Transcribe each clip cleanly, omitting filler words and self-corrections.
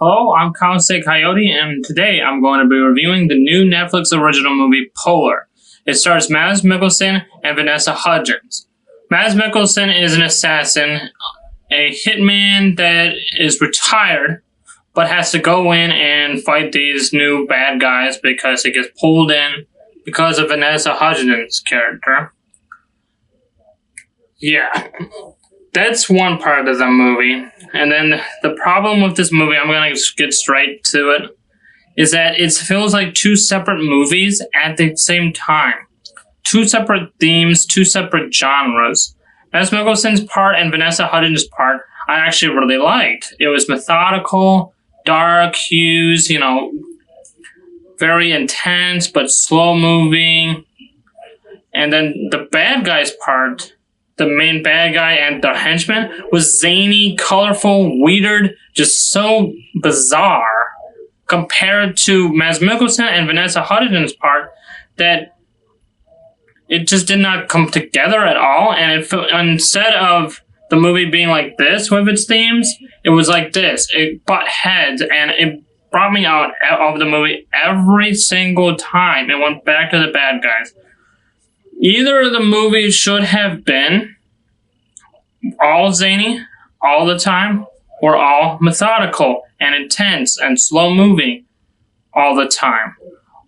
Hello, I'm Kawase Coyote, and today I'm going to be reviewing the new Netflix original movie, Polar. It stars Mads Mikkelsen and Vanessa Hudgens. Mads Mikkelsen is an assassin, a hitman that is retired, but has to go in and fight these new bad guys because he gets pulled in because of Vanessa Hudgens' character. Yeah. That's one part of the movie. And then the problem with this movie, I'm going to get straight to it, is that it feels like two separate movies at the same time. Two separate themes, two separate genres. Mads Mikkelsen's part and Vanessa Hudgens' part, I actually really liked. It was methodical, dark hues, very intense but slow moving. And then the bad guy's part, the main bad guy and the henchman, was zany, colorful, weird, just so bizarre compared to Mads Mikkelsen and Vanessa Hudgens' part that it just did not come together at all. And instead of the movie being like this with its themes, it was like this. It butt heads, and it brought me out of the movie every single time it went back to the bad guys. Either the movie should have been all zany all the time, or all methodical and intense and slow moving all the time.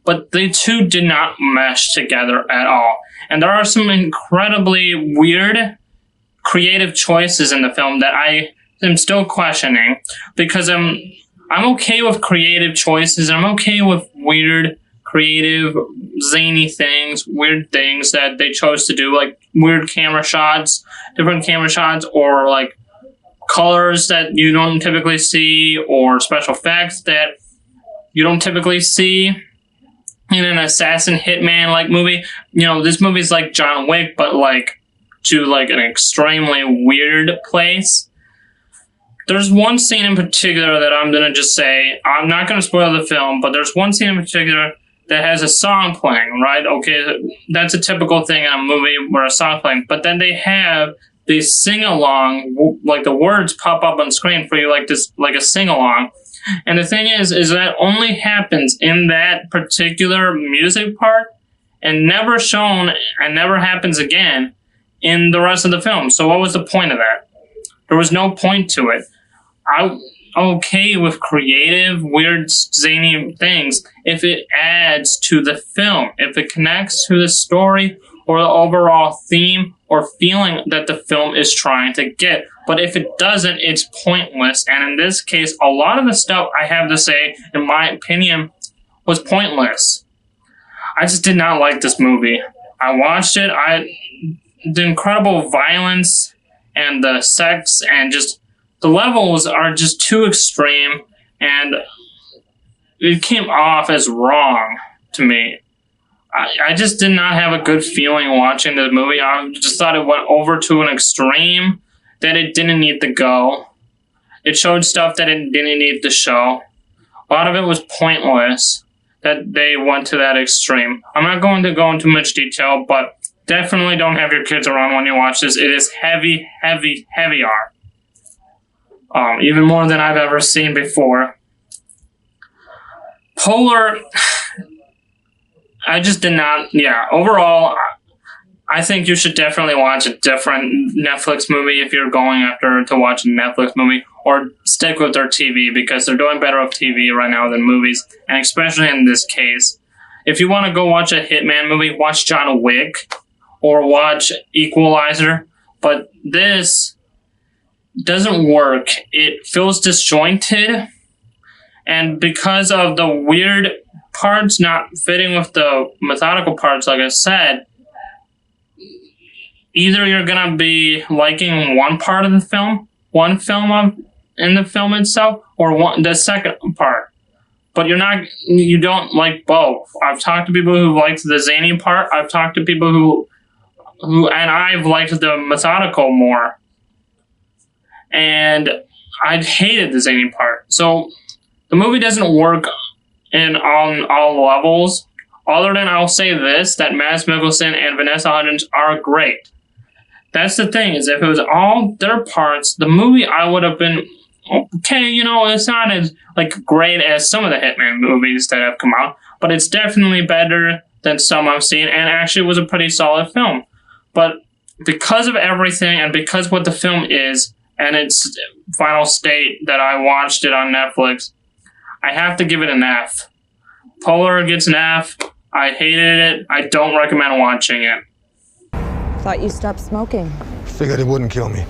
But the two did not mesh together at all. And there are some incredibly weird, creative choices in the film that I am still questioning, because I'm okay with creative choices. I'm okay with weird, creative, zany things, weird things that they chose to do, like weird camera shots, different camera shots, or like colors that you don't typically see, or special effects that you don't typically see in an assassin hitman like movie. This movie's like John Wick, but like to like an extremely weird place. There's one scene in particular that I'm gonna just say, I'm not gonna spoil the film, but there's one scene in particular that has a song playing, right? Okay, that's a typical thing in a movie where a song playing, but then they have these sing-along, like the words pop up on screen for you like this, like a sing-along. And the thing is that only happens in that particular music part and never shown and never happens again in the rest of the film. So what was the point of that? There was no point to it. I'm okay with creative, weird, zany things if it adds to the film, if it connects to the story or the overall theme or feeling that the film is trying to get. But if it doesn't, it's pointless. And in this case, a lot of the stuff I have to say, in my opinion, was pointless. I just did not like this movie. I watched it. The incredible violence and the sex and just the levels are just too extreme, and it came off as wrong to me. I just did not have a good feeling watching the movie. I just thought it went over to an extreme that it didn't need to go. It showed stuff that it didn't need to show. A lot of it was pointless that they went to that extreme. I'm not going to go into much detail, but definitely don't have your kids around when you watch this. It is heavy, heavy, heavy art. Even more than I've ever seen before. Polar, I just did not, overall, I think you should definitely watch a different Netflix movie if you're going after to watch a Netflix movie, or stick with their TV, because they're doing better with TV right now than movies, and especially in this case. If you want to go watch a Hitman movie, watch John Wick, or watch Equalizer, but this doesn't work. It feels disjointed, and because of the weird parts not fitting with the methodical parts, like I said, either you're gonna be liking one part of the film, in the film itself, or the second part, but you don't like both. I've talked to people who liked the zany part. I've talked to people who and I've liked the methodical more. And I hated the zany part. So the movie doesn't work on all levels. Other than I'll say this, that Mads Mikkelsen and Vanessa Hudgens are great. That's the thing, is if it was all their parts, the movie I would have been okay, it's not as great as some of the Hitman movies that have come out, but it's definitely better than some I've seen, and actually was a pretty solid film. But because of everything, and because what the film is, and its final state that I watched it on Netflix, I have to give it an F. Polar gets an F. I hated it. I don't recommend watching it. Thought you stopped smoking. Figured it wouldn't kill me.